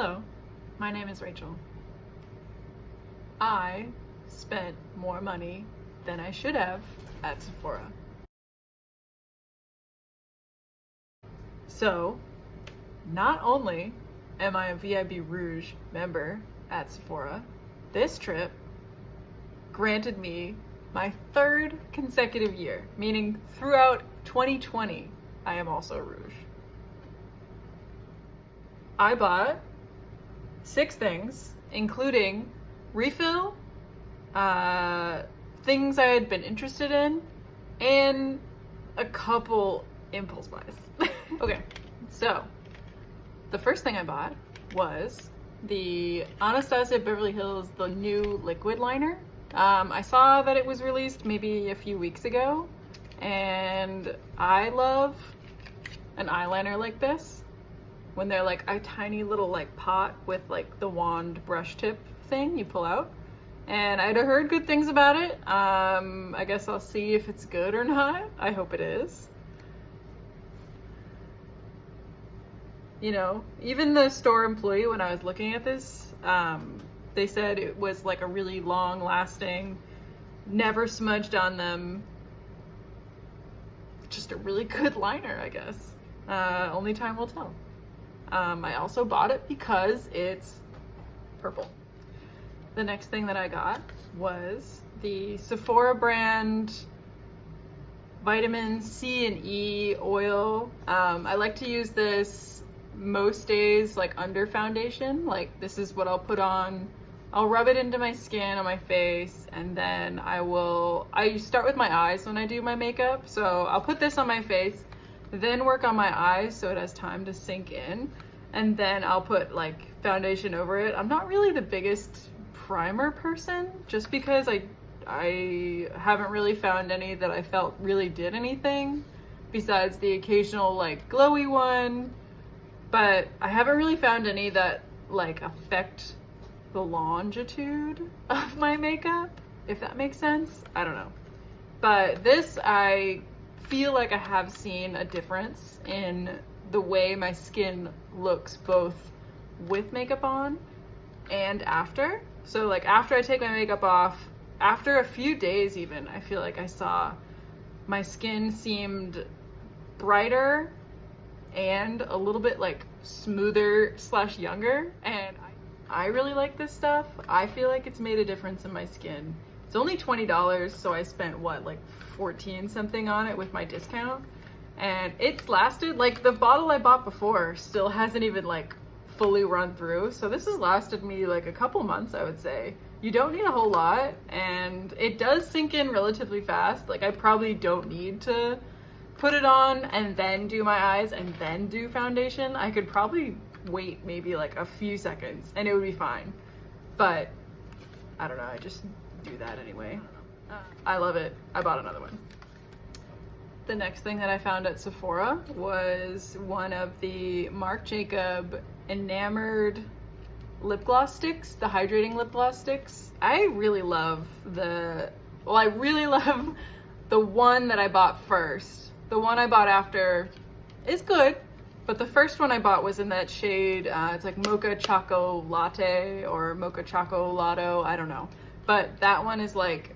Hello, my name is Rachel. I spent more money than I should have at Sephora. So, not only am I a VIB Rouge member at Sephora, this trip granted me my third consecutive year, meaning throughout 2020, I am also Rouge. I bought 6 things, including refill, things I had been interested in, and a couple impulse buys. Okay, so the first thing I bought was the Anastasia Beverly Hills, the new liquid liner. I saw that it was released maybe a few weeks ago, and I love an eyeliner like this when they're like a tiny little like pot with like the wand brush tip thing you pull out. And I'd heard good things about it. I guess I'll see if it's good or not. I hope it is. You know, even the store employee, when I was looking at this, they said it was like a really long lasting, never smudged on them, just a really good liner, I guess. Only time will tell. I also bought it because it's purple. The next thing that I got was the Sephora brand vitamin C and E oil. I like to use this most days like under foundation. Like this is what I'll put on. I'll rub it into my skin on my face, and then I start with my eyes when I do my makeup. So I'll put this on my face, then work on my eyes so it has time to sink in, and then I'll put like foundation over it. I'm not really the biggest primer person, just because I haven't really found any that I felt really did anything besides the occasional like glowy one, but I haven't really found any that like affect the longitude of my makeup, if that makes sense. I don't know, but this, I feel like I have seen a difference in the way my skin looks both with makeup on and after. So like after I take my makeup off, after a few days even, I feel like I saw my skin seemed brighter and a little bit like smoother / younger, and I really like this stuff. I feel like it's made a difference in my skin. It's only $20, so I spent what, like 14 something on it with my discount, and it's lasted, like the bottle I bought before still hasn't even like fully run through, so this has lasted me like a couple months, I would say. You don't need a whole lot, and it does sink in relatively fast. Like I probably don't need to put it on and then do my eyes and then do foundation. I could probably wait maybe like a few seconds and it would be fine, but I don't know, I just do that anyway. I love it. I bought another one. The next thing that I found at Sephora was one of the Marc Jacob enamored lip gloss sticks, the hydrating lip gloss sticks. I really love the one that I bought first. The one I bought after is good, but the first one I bought was in that shade, it's like Mocha Choco Latte or Mocha Choco Lotto, I don't know. But that one is like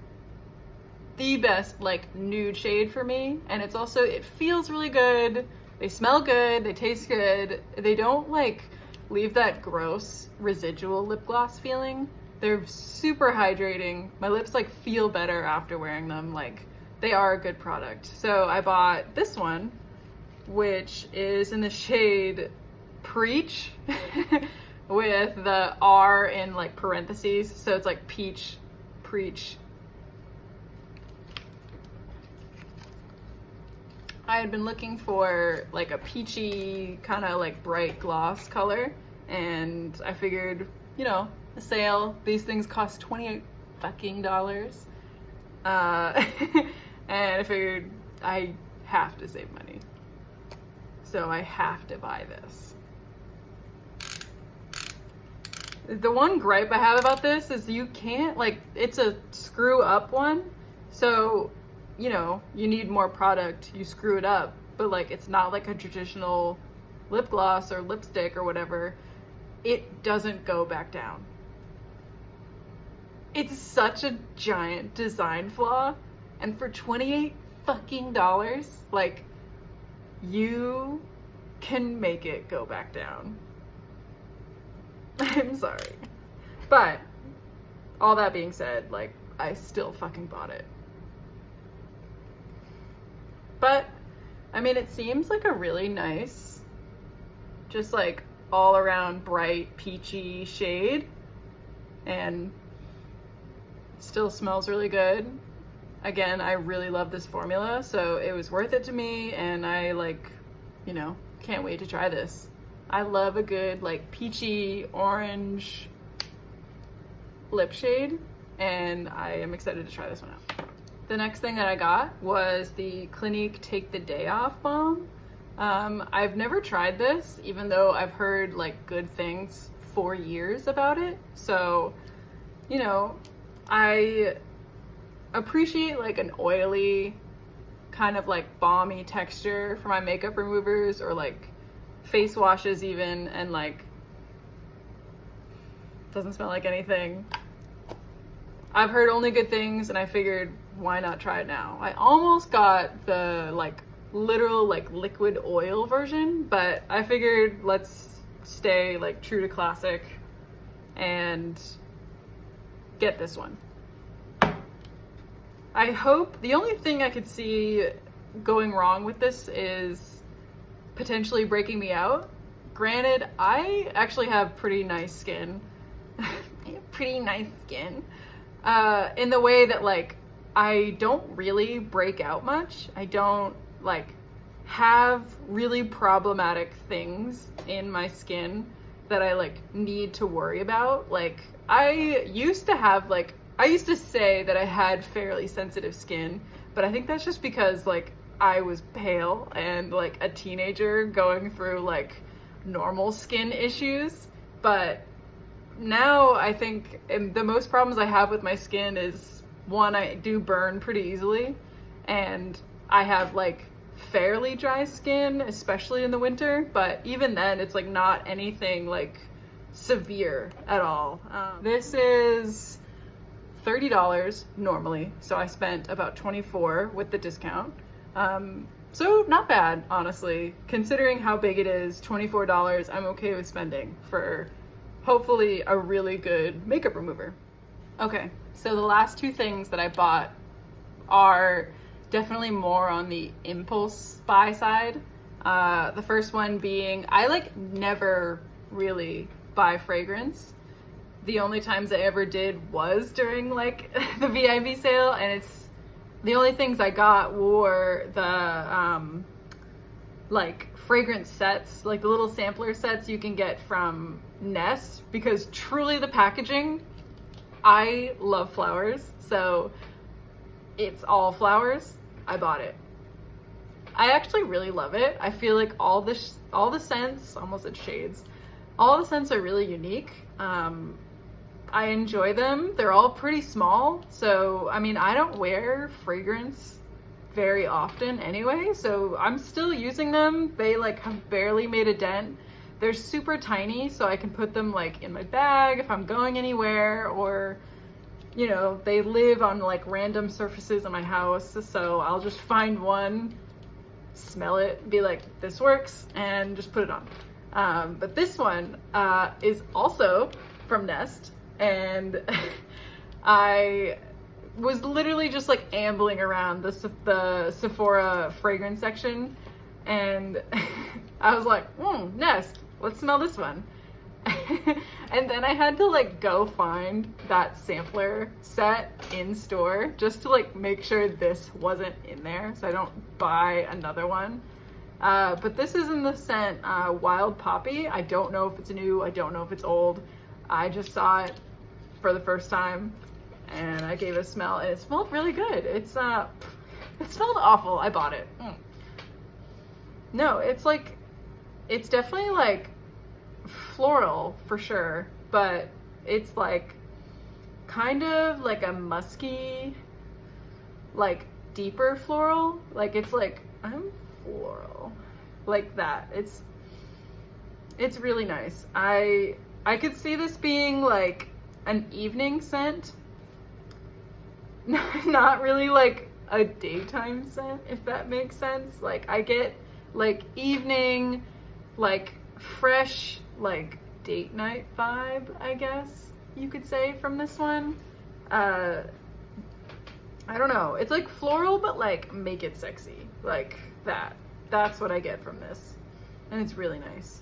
the best like nude shade for me, and it's also, it feels really good, they smell good, they taste good, they don't like leave that gross residual lip gloss feeling. They're super hydrating. My lips like feel better after wearing them. Like they are a good product. So I bought this one, which is in the shade Preach with the R in like parentheses, so it's like Peach Preach. I had been looking for like a peachy kind of like bright gloss color, and I figured, you know, a sale, these things cost $28 fucking dollars, and I figured I have to save money, so I have to buy this. The one gripe I have about this is you can't, like, it's a screw up one, so you know, you need more product, you screw it up, but like it's not like a traditional lip gloss or lipstick or whatever. it doesn't go back down. It's such a giant design flaw, and for $28 fucking dollars, like, you can make it go back down. I'm sorry. But all that being said, like, I still fucking bought it. But I mean, it seems like a really nice, just like all around bright peachy shade, and still smells really good. Again, I really love this formula, so it was worth it to me, and I, like, you know, can't wait to try this. I love a good like peachy orange lip shade, and I am excited to try this one out. The next thing that I got was the Clinique Take the Day Off Balm. I've never tried this, even though I've heard like good things for years about it. So, you know, I appreciate like an oily kind of like balmy texture for my makeup removers or like face washes even, and like doesn't smell like anything. I've heard only good things, and I figured why not try it now. I almost got the like literal like liquid oil version, but I figured let's stay like true to classic and get this one. I hope, the only thing I could see going wrong with this is potentially breaking me out. Granted, I actually have pretty nice skin. Pretty nice skin. In the way that like I don't really break out much. I don't like have really problematic things in my skin that I like need to worry about. Like I used to say that I had fairly sensitive skin, but I think that's just because like I was pale and like a teenager going through like normal skin issues. But now I think the most problems I have with my skin is, one, I do burn pretty easily, and I have like fairly dry skin, especially in the winter, but even then it's like not anything like severe at all. This is $30 normally, so I spent about $24 with the discount. So not bad, honestly. Considering how big it is, $24 I'm okay with spending for hopefully a really good makeup remover. Okay, so the last two things that I bought are definitely more on the impulse buy side. The first one being, I like never really buy fragrance. The only times I ever did was during like the VIB sale, and it's the only things I got were the like fragrance sets, like the little sampler sets you can get from Nest, because truly the packaging, I love flowers, so it's all flowers. I bought it. I actually really love it. I feel like all the scents, almost at shades, all the scents are really unique. I enjoy them. They're all pretty small, so I mean, I don't wear fragrance very often anyway, so I'm still using them. They like have barely made a dent. They're super tiny, so I can put them like in my bag if I'm going anywhere, or you know, they live on like random surfaces in my house, so I'll just find one, smell it, be like, this works, and just put it on. But this one is also from Nest, and I was literally just like ambling around the Sephora fragrance section, and I was like, Nest, let's smell this one. And then I had to like go find that sampler set in store just to like make sure this wasn't in there so I don't buy another one. But this is in the scent Wild Poppy. I don't know if it's new, I don't know if it's old. I just saw it for the first time and I gave it a smell, and it smelled really good. It smelled awful. I bought it. No, it's like, it's definitely like floral for sure, but it's like kind of like a musky, like deeper floral. Like it's like, I'm floral, like that. It's really nice. I I could see this being like an evening scent. Not really like a daytime scent, if that makes sense. Like I get like evening, like fresh, like date night vibe, I guess you could say, from this one. I don't know. It's like floral, but like make it sexy. Like that. That's what I get from this. And it's really nice.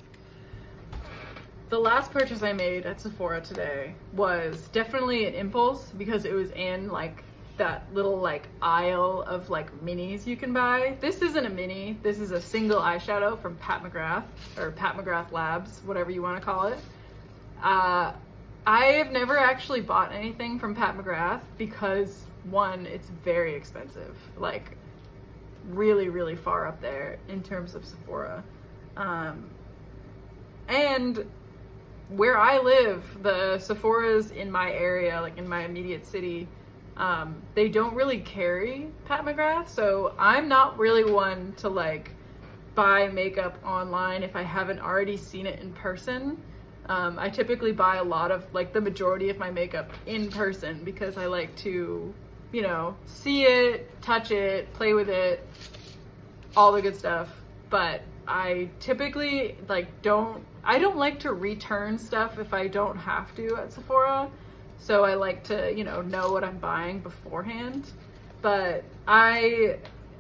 The last purchase I made at Sephora today was definitely an impulse because it was in like that little like aisle of like minis you can buy. This isn't a mini. This is a single eyeshadow from Pat McGrath, or Pat McGrath Labs, whatever you want to call it. I have never actually bought anything from Pat McGrath because, one, it's very expensive, like really, really far up there in terms of Sephora. And where I live, the Sephoras in my area, like in my immediate city, they don't really carry Pat McGrath, so I'm not really one to like buy makeup online if I haven't already seen it in person. I typically buy a lot of, like, the majority of my makeup in person because I like to, you know, see it, touch it, play with it, all the good stuff. But I typically don't like to return stuff if I don't have to at Sephora. So I like to, you know what I'm buying beforehand. But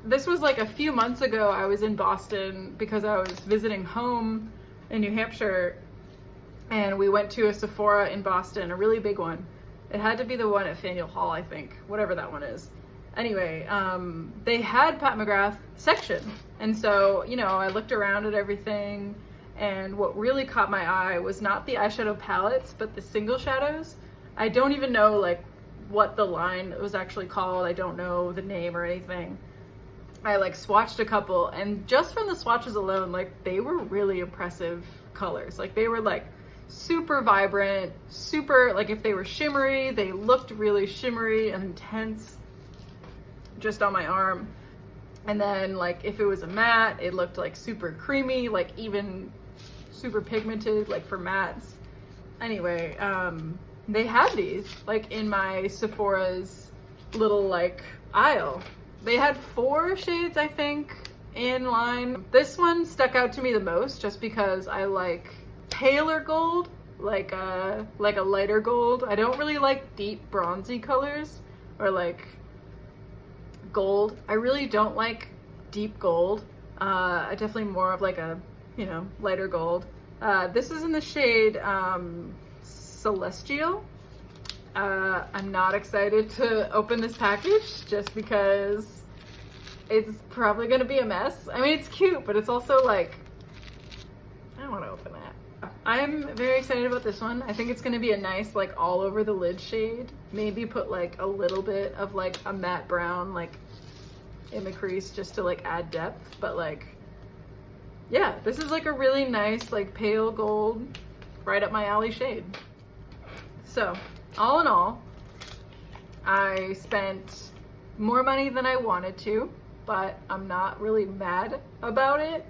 this was like a few months ago. I was in Boston because I was visiting home in New Hampshire, and we went to a Sephora in Boston, a really big one. It had to be the one at Faneuil Hall, I think, whatever that one is. Anyway, they had Pat McGrath section. And so, I looked around at everything, and what really caught my eye was not the eyeshadow palettes, but the single shadows. I don't even know, like, what the line was actually called. I don't know the name or anything. I, like, swatched a couple, and just from the swatches alone, like, they were really impressive colors. Like, they were, like, super vibrant, super, like, if they were shimmery, they looked really shimmery and intense just on my arm. And then, like, if it was a matte, it looked like super creamy, like even super pigmented, like for mattes. Anyway, they had these like in my Sephora's little like aisle. They had 4 shades, I think, in line. This one stuck out to me the most just because I like paler gold, like a lighter gold. I don't really like deep bronzy colors or like gold. I really don't like deep gold. I definitely more of like a, lighter gold. This is in the shade Celestial. I'm not excited to open this package just because it's probably gonna be a mess. I mean, it's cute, but it's also like, I don't want to open that. I'm very excited about this one. I think it's gonna be a nice, like, all over the lid shade. Maybe put like a little bit of like a matte brown, like, in the crease just to like add depth. But like, yeah, this is like a really nice, like, pale gold, right up my alley shade. So, all in all, I spent more money than I wanted to, but I'm not really mad about it.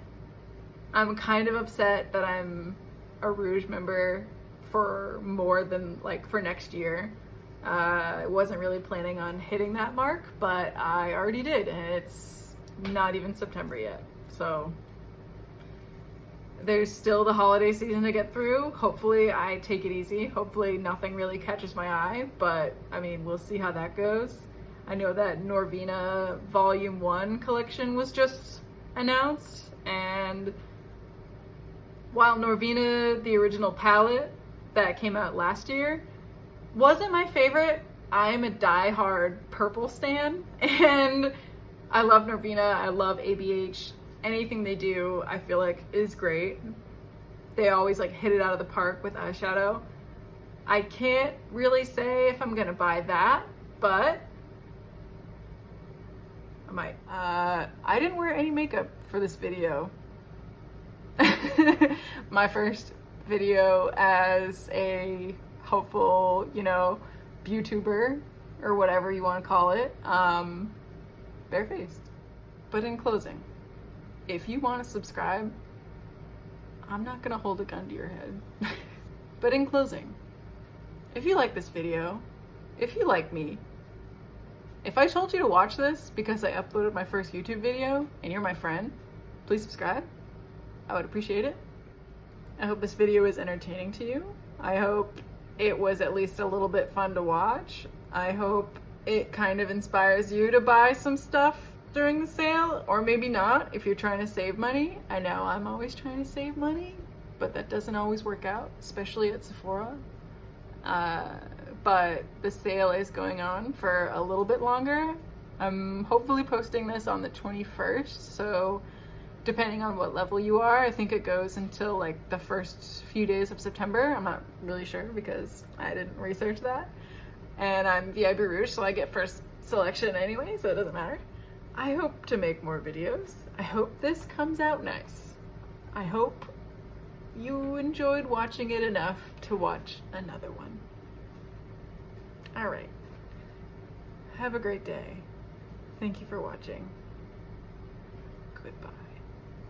I'm kind of upset that I'm a Rouge member for more than, like, for next year. I wasn't really planning on hitting that mark, but I already did, and it's not even September yet. So there's still the holiday season to get through. Hopefully I take it easy. Hopefully nothing really catches my eye, but I mean, we'll see how that goes. I know that Norvina Volume 1 collection was just announced, and while Norvina, the original palette that came out last year, wasn't my favorite, I'm a die-hard purple stan, and I love Norvina, I love ABH. Anything they do, I feel like, is great. They always like hit it out of the park with eyeshadow. I can't really say if I'm gonna buy that, but I might. I didn't wear any makeup for this video. My first video as a hopeful, YouTuber or whatever you want to call it, barefaced. But in closing, if you want to subscribe, I'm not gonna hold a gun to your head. But in closing, if you like this video, if you like me, if I told you to watch this because I uploaded my first YouTube video and you're my friend, please subscribe. I would appreciate it. I hope this video is entertaining to you. I hope it was at least a little bit fun to watch. I hope it kind of inspires you to buy some stuff during the sale, or maybe not if you're trying to save money. I know I'm always trying to save money, but that doesn't always work out, especially at Sephora. But the sale is going on for a little bit longer. I'm hopefully posting this on the 21st, so depending on what level you are, I think it goes until like the first few days of September. I'm not really sure because I didn't research that. And I'm VIB Rouge, so I get first selection anyway, so it doesn't matter. I hope to make more videos. I hope this comes out nice. I hope you enjoyed watching it enough to watch another one. All right. Have a great day. Thank you for watching. Goodbye.